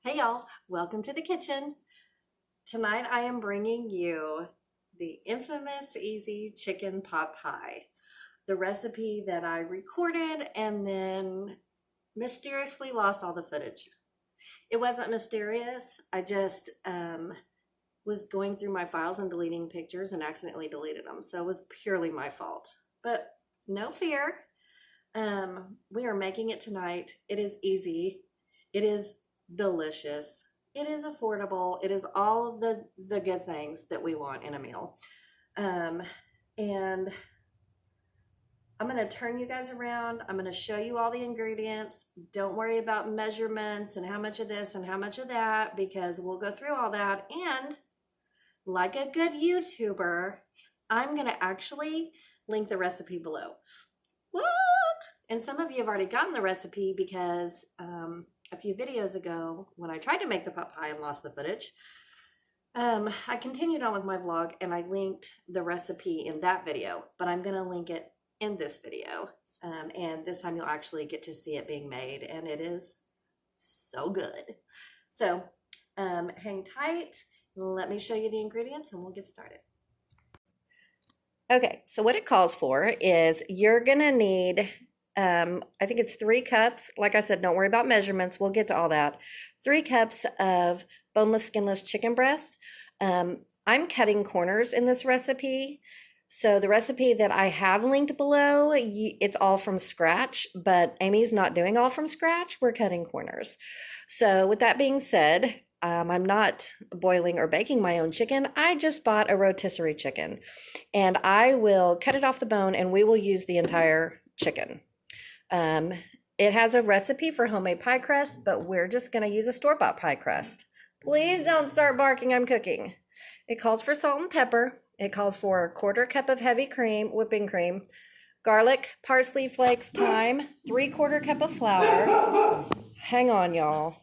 Hey y'all, welcome to the kitchen. Tonight I am bringing you the infamous easy chicken pot pie. The recipe that I recorded and then mysteriously lost all the footage. It wasn't mysterious. I just was going through my files and deleting pictures and accidentally deleted them. So it was purely my fault. But no fear. We are making it tonight. It is easy. It is delicious. It is affordable. It is all of the good things that we want in a meal. And I'm going to turn you guys around. I'm going to show you all the ingredients. Don't worry about measurements and how much of this and how much of that, because we'll go through all that. And like a good YouTuber, I'm going to actually link the recipe below. What? And some of you have already gotten the recipe because a few videos ago, when I tried to make the pot pie and lost the footage, I continued on with my vlog and I linked the recipe in that video, but I'm going to link it in this video. And this time you'll actually get to see it being made, and it is so good. So hang tight. Let me show you the ingredients and we'll get started. Okay, so what it calls for is you're going to need, I think it's 3 cups. Like I said, don't worry about measurements. We'll get to all that. 3 cups of boneless, skinless chicken breast. I'm cutting corners in this recipe. So the recipe that I have linked below, it's all from scratch, but Amy's not doing all from scratch. We're cutting corners. So with that being said, I'm not boiling or baking my own chicken. I just bought a rotisserie chicken, and I will cut it off the bone and we will use the entire chicken. It has a recipe for homemade pie crust, but we're just going to use a store-bought pie crust. Please don't start barking, I'm cooking. It calls for salt and pepper. It calls for 1/4 cup of heavy cream, whipping cream, garlic, parsley flakes, thyme, 3/4 cup of flour. Hang on, y'all.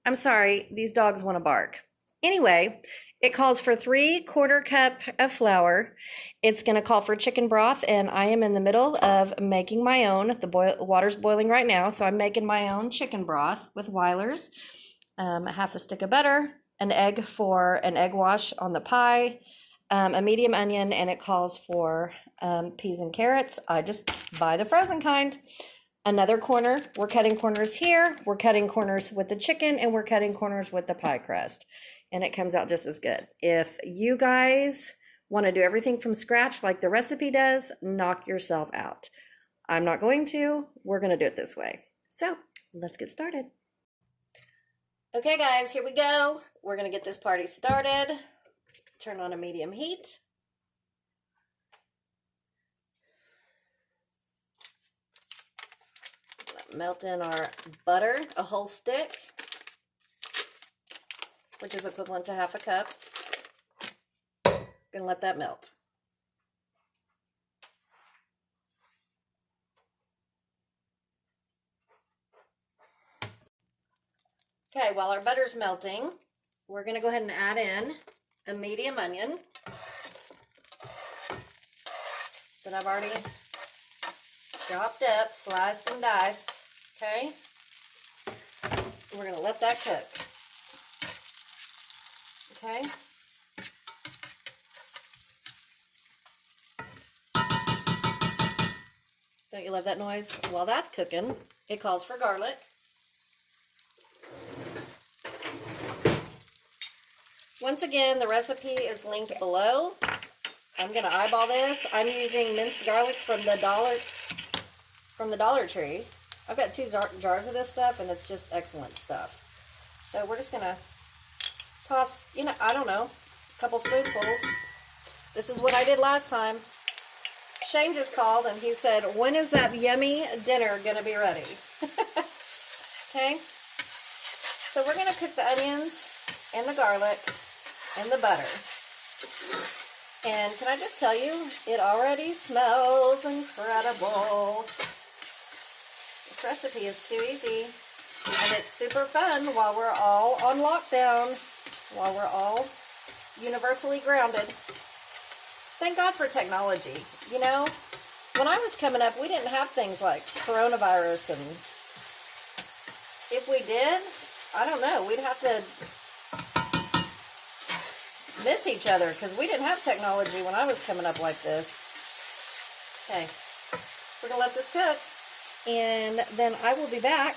I'm sorry, these dogs want to bark. Anyway, it calls for 3/4 cup of flour. It's going to call for chicken broth, and I am in the middle of making my own. The water's boiling right now, so I'm making my own chicken broth with Weiler's. A 1/2 stick of butter, an egg for an egg wash on the pie, a medium onion, and it calls for peas and carrots. I just buy the frozen kind. Another corner, we're cutting corners here, we're cutting corners with the chicken, and we're cutting corners with the pie crust. And it comes out just as good. If you guys want to do everything from scratch like the recipe does, knock yourself out. I'm not going to. We're going to do it this way. So let's get started. Okay guys, here we go. We're going to get this party started. Turn on a medium heat. Melt in our butter, a whole stick, which is equivalent to 1/2 cup. Gonna let that melt. Okay, while our butter's melting, we're gonna go ahead and add in a medium onion that I've already chopped up, sliced and diced. Okay, we're gonna let that cook. Okay. Don't you love that noise? While that's cooking, it calls for garlic. Once again, the recipe is linked below. I'm gonna eyeball this. I'm using minced garlic from the Dollar Tree. I've got 2 jars of this stuff, and it's just excellent stuff. So we're just gonna toss, I don't know, a couple spoonfuls. This is what I did last time. Shane just called and he said, when is that yummy dinner gonna be ready? Okay, so we're gonna cook the onions and the garlic and the butter. And can I just tell you, it already smells incredible. This recipe is too easy, and it's super fun while we're all on lockdown, while we're all universally grounded. Thank God for technology. You know, when I was coming up, we didn't have things like coronavirus, and if we did, I don't know. We'd have to miss each other because we didn't have technology when I was coming up like this. Okay, we're gonna let this cook, and then I will be back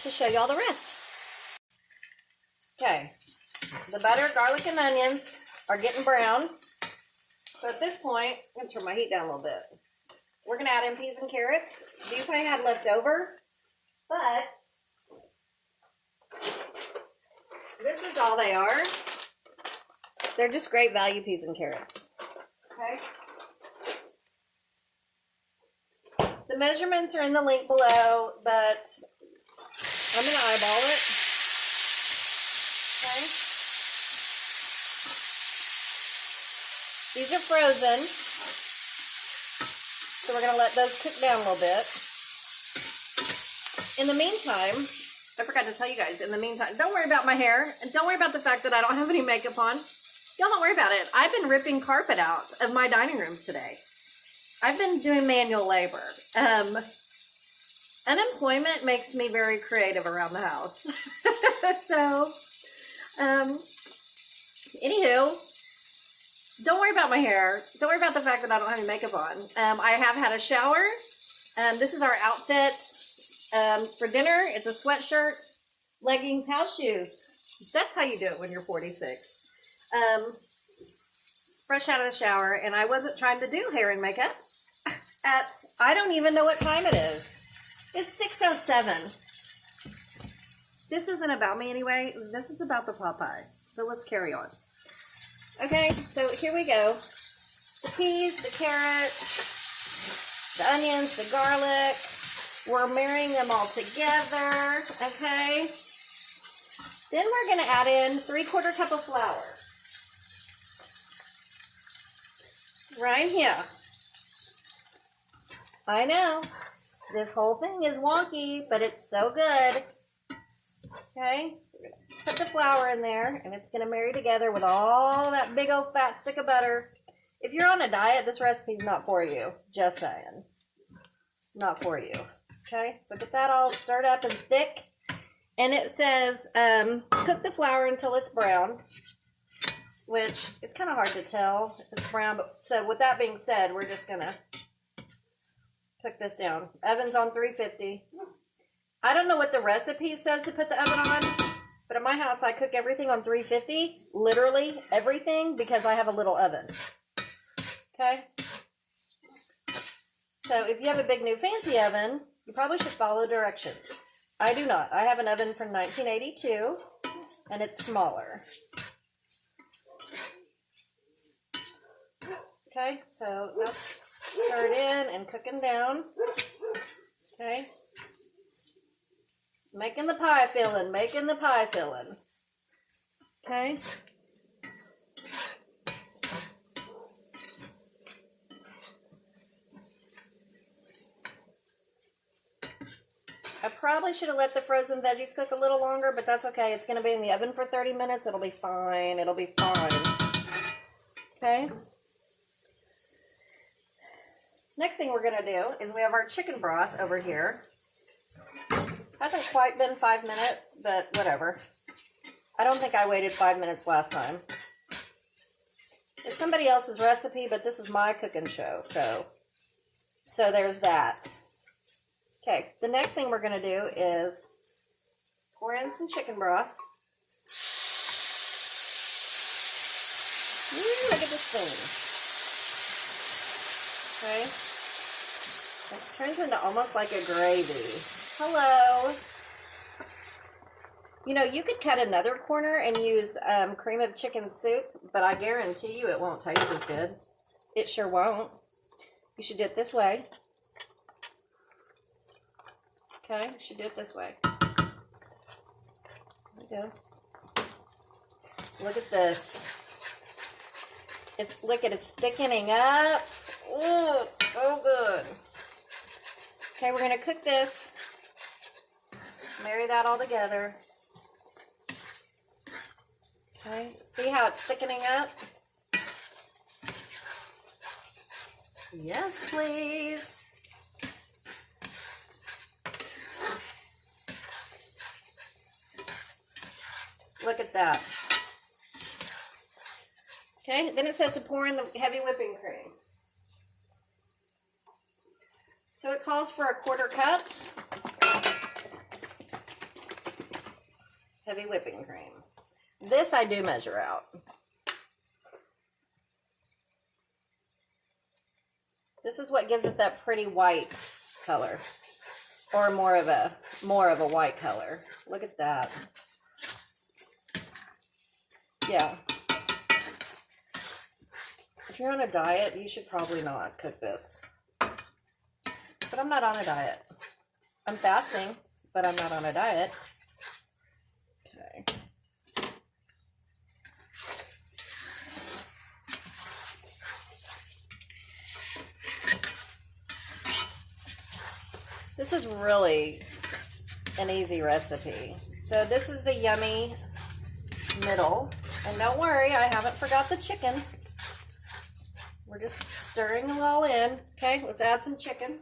to show you all the rest. Okay, the butter, garlic, and onions are getting brown. So at this point, I'm gonna turn my heat down a little bit. We're gonna add in peas and carrots. These I had left over, but this is all they are. They're just great value peas and carrots. Okay. The measurements are in the link below, but I'm gonna eyeball it. Okay. These are frozen, so we're gonna let those cook down a little bit. In the meantime, I forgot to tell you guys, in the meantime, don't worry about my hair, and don't worry about the fact that I don't have any makeup on. Y'all don't worry about it. I've been ripping carpet out of my dining room today. I've been doing manual labor. Unemployment makes me very creative around the house. So, anywho, don't worry about my hair. Don't worry about the fact that I don't have any makeup on. I have had a shower. This is our outfit for dinner. It's a sweatshirt, leggings, house shoes. That's how you do it when you're 46. Fresh out of the shower, and I wasn't trying to do hair and makeup at, I don't even know what time it is. It's 6:07. This isn't about me anyway. This is about the pot pie. So let's carry on. Okay, so here we go. The peas, the carrots, the onions, the garlic. We're marrying them all together, okay? Then we're gonna add in 3/4 cup of flour. Right here. I know, this whole thing is wonky, but it's so good. Okay, so we're gonna put the flour in there, and it's gonna marry together with all that big old fat stick of butter. If you're on a diet, this recipe's not for you. Just saying. Not for you. Okay, so get that all stirred up and thick. And it says, cook the flour until it's brown, which it's kind of hard to tell if it's brown. But so with that being said, we're just gonna cook this down. Oven's on 350. I don't know what the recipe says to put the oven on, but at my house I cook everything on 350, literally everything, because I have a little oven. Okay? So if you have a big new fancy oven, you probably should follow directions. I do not. I have an oven from 1982, and it's smaller. Okay, so that's stirred in and cooking down. Okay. Making the pie filling, making the pie filling. Okay. I probably should have let the frozen veggies cook a little longer, but that's okay. It's going to be in the oven for 30 minutes. It'll be fine. It'll be fine. Okay. Next thing we're going to do is we have our chicken broth over here. Hasn't quite been 5 minutes, but whatever. I don't think I waited 5 minutes last time. It's somebody else's recipe, but this is my cooking show, so there's that. Okay, the next thing we're going to do is pour in some chicken broth. Ooh, look at this thing. Okay. It turns into almost like a gravy. Hello. You know, you could cut another corner and use cream of chicken soup, but I guarantee you it won't taste as good. It sure won't. You should do it this way. Okay, you should do it this way. There we go. Look at this. Look at it's thickening up. Ooh, it's so good. Okay, we're gonna cook this. Marry that all together. Okay, see how it's thickening up? Yes, please. Look at that. Okay, then it says to pour in the heavy whipping cream. So it calls for a 1/4 cup heavy whipping cream. This I do measure out. This is what gives it that pretty white color, or more of a white color. Look at that. Yeah. If you're on a diet, you should probably not cook this. But I'm not on a diet. I'm fasting, but I'm not on a diet. Okay. This is really an easy recipe. So this is the yummy middle. And don't worry, I haven't forgot the chicken. We're just stirring it all in. Okay, let's add some chicken.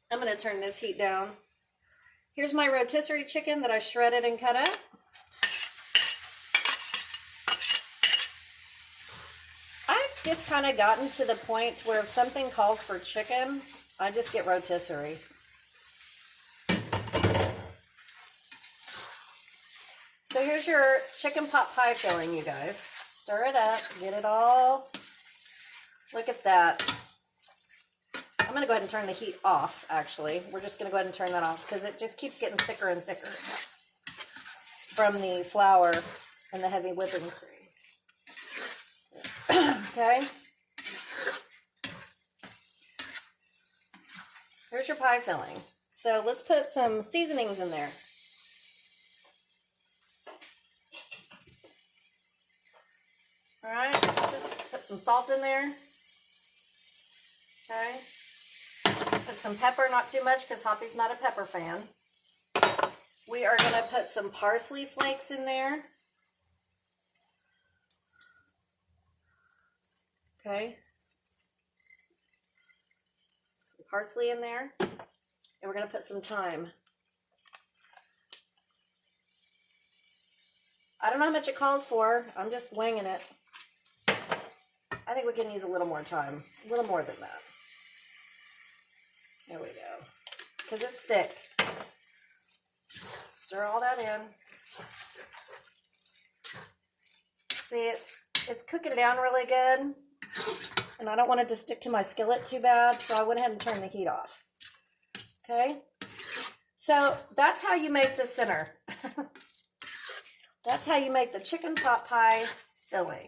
I'm going to turn this heat down. Here's my rotisserie chicken that I shredded and cut up. I've just kind of gotten to the point where if something calls for chicken, I just get rotisserie. So here's your chicken pot pie filling, you guys. Stir it up, get it all. Look at that. I'm going to go ahead and turn the heat off, actually. We're just going to go ahead and turn that off because it just keeps getting thicker and thicker from the flour and the heavy whipping cream. Okay. Here's your pie filling. So let's put some seasonings in there. All right, just put some salt in there. Okay. Put some pepper, not too much because Hoppy's not a pepper fan. We are going to put some parsley flakes in there. Okay. Some parsley in there. And we're going to put some thyme. I don't know how much it calls for. I'm just winging it. I think we can use a little more thyme. A little more than that. There we go. Because it's thick. Stir all that in. See, it's cooking down really good. And I don't want it to stick to my skillet too bad, so I went ahead and turned the heat off. Okay? So that's how you make the center. That's how you make the chicken pot pie filling.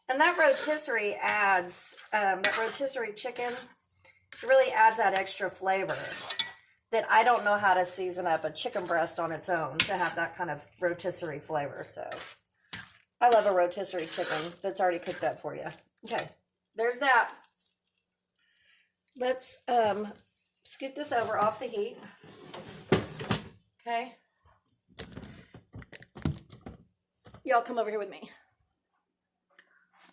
And that rotisserie adds, that rotisserie chicken, it really adds that extra flavor that I don't know how to season up a chicken breast on its own to have that kind of rotisserie flavor. So I love a rotisserie chicken that's already cooked up for you. Okay, there's that. Let's scoot this over off the heat. Okay. Y'all come over here with me.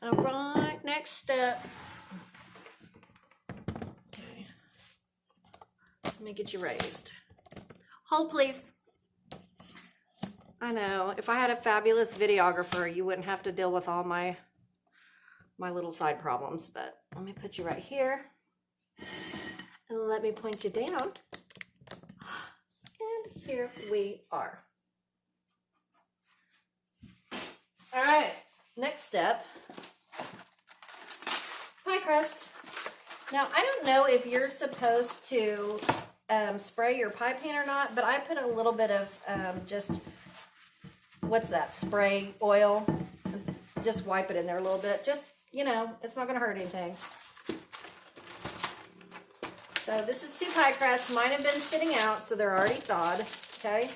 All right, next step. Okay. Let me get you raised. Hold, please. I know, if I had a fabulous videographer, you wouldn't have to deal with all my little side problems, but let me put you right here. And let me point you down. And here we are. All right, next step, pie crust. Now, I don't know if you're supposed to spray your pie pan or not, but I put a little bit of just, what's that, spray oil. Just wipe it in there a little bit. Just, you know, it's not going to hurt anything. So this is 2 pie crusts. Mine have been sitting out, so they're already thawed, okay?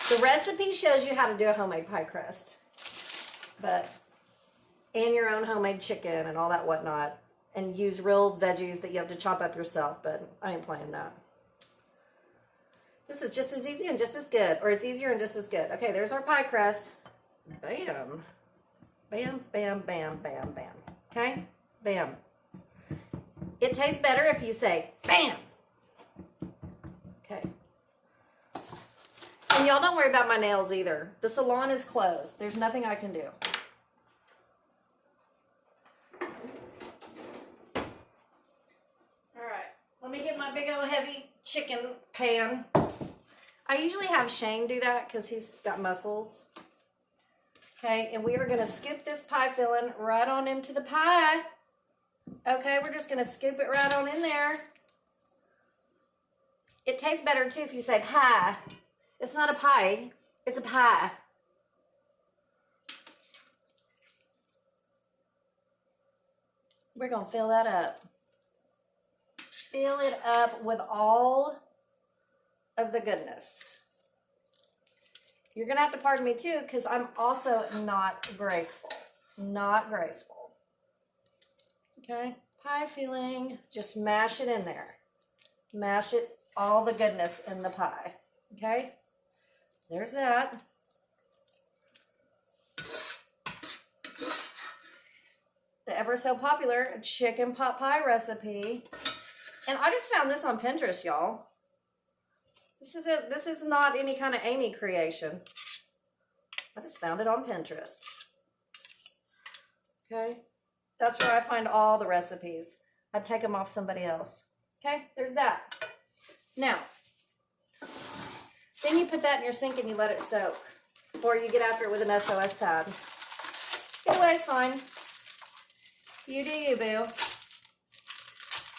The recipe shows you how to do a homemade pie crust, and your own homemade chicken and all that whatnot, and use real veggies that you have to chop up yourself, but I ain't playing that. This is just as easy and just as good, or it's easier and just as good. Okay, there's our pie crust. Bam. Bam, bam, bam, bam, bam. Okay? Bam. It tastes better if you say bam. Okay. And y'all don't worry about my nails either. The salon is closed. There's nothing I can do. All right. Let me get my big old heavy chicken pan. I usually have Shane do that because he's got muscles. Okay, and we are going to scoop this pie filling right on into the pie. Okay, we're just going to scoop it right on in there. It tastes better, too, if you say pie. It's not a pie. It's a pie. We're going to fill that up. Fill it up with all of the goodness. You're going to have to pardon me, too, because I'm also not graceful. Not graceful. Okay? Pie filling. Just mash it in there. Mash it, all the goodness in the pie. Okay? There's that. The ever so popular chicken pot pie recipe. And I just found this on Pinterest, y'all. This is not any kind of Amy creation. I just found it on Pinterest. Okay? That's where I find all the recipes. I take them off somebody else. Okay? There's that. Now, then you put that in your sink and you let it soak. Or you get after it with an SOS pad. Either way is fine. You do you, boo.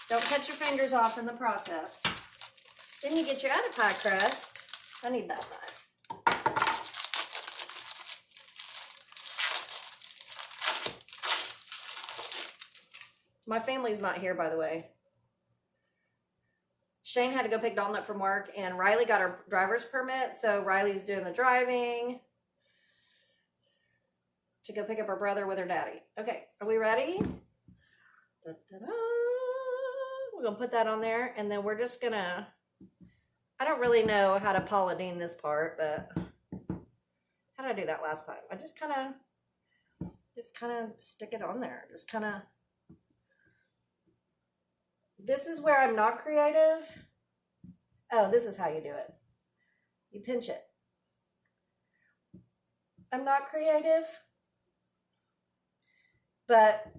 Don't cut your fingers off in the process. Then you get your other pie crust. I need that knife. My family's not here, by the way. Shane had to go pick Dalton up from work, and Riley got her driver's permit, so Riley's doing the driving to go pick up her brother with her daddy. Okay, are we ready? Da-da-da. We're going to put that on there, and then we're just going to, I don't really know how to Paula Deen this part, but how did I do that last time? I just kind of stick it on there. Just kind of, this is where I'm not creative. Oh, this is how you do it. You pinch it. I'm not creative, but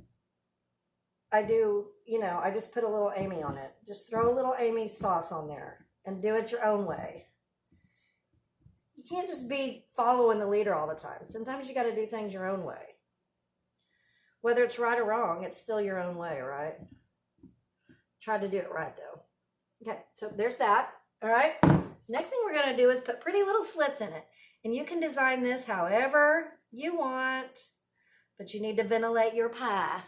I do, you know, I just put a little Amy on it. Just throw a little Amy sauce on there and do it your own way. You can't just be following the leader all the time. Sometimes you got to do things your own way. Whether it's right or wrong, it's still your own way, right? Try to do it right, though. Okay, so there's that. All right. Next thing we're going to do is put pretty little slits in it. And you can design this however you want, but you need to ventilate your pie.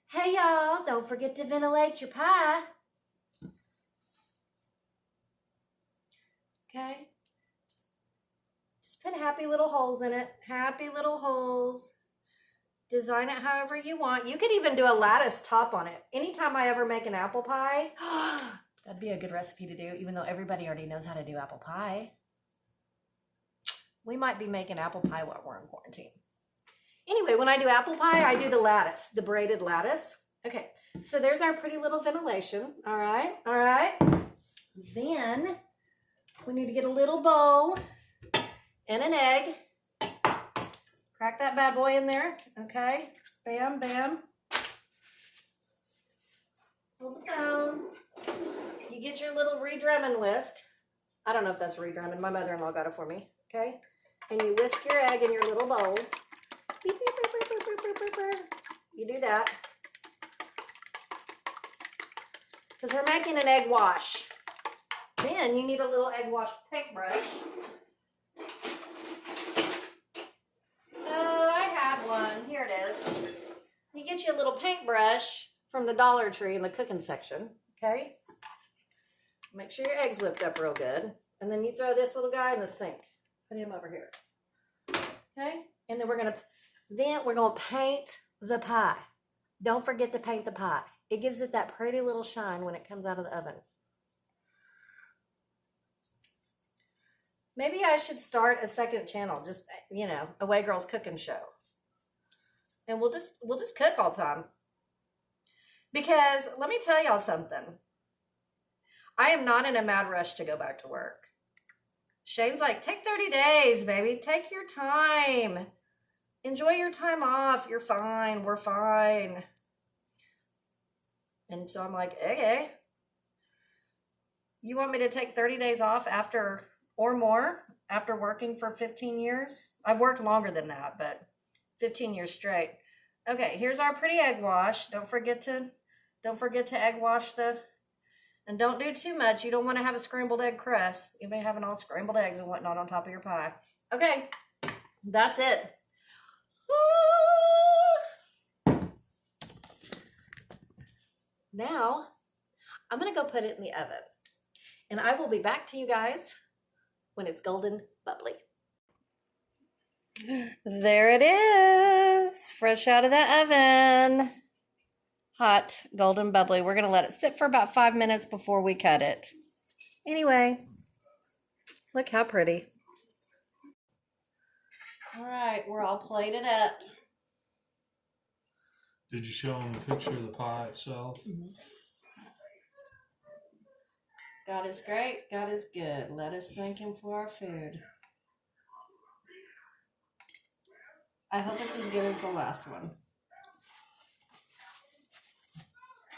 Hey, y'all, don't forget to ventilate your pie. Okay. Just put happy little holes in it. Happy little holes. Design it however you want. You could even do a lattice top on it. Anytime I ever make an apple pie, that'd be a good recipe to do, even though everybody already knows how to do apple pie. We might be making apple pie while we're in quarantine. Anyway, when I do apple pie, I do the lattice, the braided lattice. Okay, so there's our pretty little ventilation. All right, all right. Then we need to get a little bowl and an egg. Crack that bad boy in there, okay? Bam, bam. Hold the phone. You get your little re-drumming whisk. I don't know if that's re-drumming. My mother-in-law got it for me, okay? And you whisk your egg in your little bowl. Beep, beep, beep, beep, beep, beep, beep, beep. You do that. Because we're making an egg wash. Then you need a little egg wash paintbrush. Here it is. You get you a little paintbrush from the Dollar Tree in the cooking section, okay? Make sure your egg's whipped up real good. And then you throw this little guy in the sink. Put him over here. Okay? And then we're gonna paint the pie. Don't forget to paint the pie. It gives it that pretty little shine when it comes out of the oven. Maybe I should start a second channel, just, you know, Away Girls Cooking Show. and we'll just cook all the time. Because let me tell y'all something. I am not in a mad rush to go back to work. Shane's like, take 30 days, baby. Take your time. Enjoy your time off. You're fine. We're fine. And so I'm like, okay. You want me to take 30 days off after or more after working for 15 years? I've worked longer than that, but 15 years straight. Okay, here's our pretty egg wash. Don't forget to egg wash and don't do too much. You don't want to have a scrambled egg crust. You may have all scrambled eggs and whatnot on top of your pie. Okay, that's it. Now, I'm going to go put it in the oven. And I will be back to you guys when it's golden bubbly. There it is, fresh out of the oven. Hot, golden bubbly. We're going to let it sit for about 5 minutes before we cut it. Anyway, look how pretty. All right, we're all plated up. Did you show them the picture of the pie itself? Mm-hmm. God is great. God is good. Let us thank Him for our food. I hope it's as good as the last one.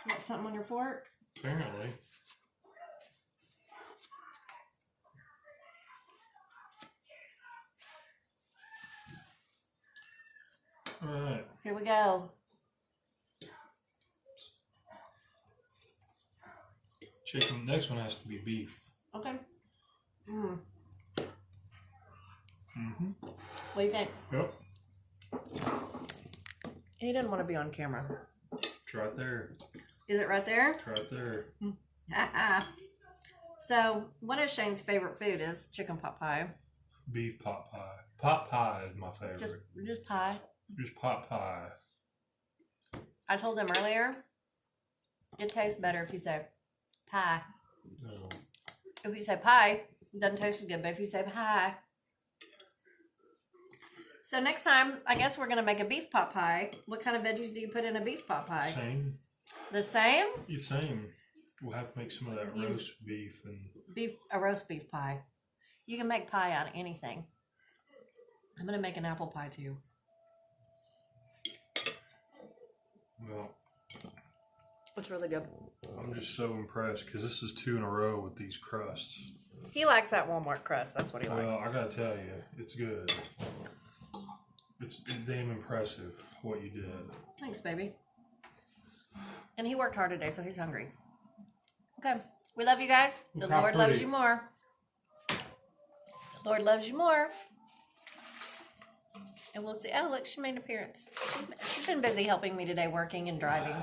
Got something on your fork? Apparently. All right. Here we go. Chicken. Next one has to be beef. Okay. Mm-hmm. What do you think? Yep. He doesn't want to be on camera. It's right there. Is it right there? It's right there. So, what is Shane's favorite food? Is chicken pot pie. Beef pot pie. Pot pie is my favorite. Just pie. Just pot pie. I told him earlier, it tastes better if you say pie. No. If you say pie, it doesn't taste as good, but if you say pie. So next time, I guess we're going to make a beef pot pie. What kind of veggies do you put in a beef pot pie? Same. The same? The same. We'll have to make some of that roast beef and a roast beef pie. You can make pie out of anything. I'm going to make an apple pie too. Well, it's really good. I'm just so impressed because this is 2 in a row with these crusts. He likes that Walmart crust. That's what he likes. Well, I gotta tell you, it's good. It's damn impressive what you did. Thanks, baby. And he worked hard today, so he's hungry. Okay. We love you guys. The Lord loves you more. The Lord loves you more. And we'll see. Oh, look, she made an appearance. She's been busy helping me today, working and driving.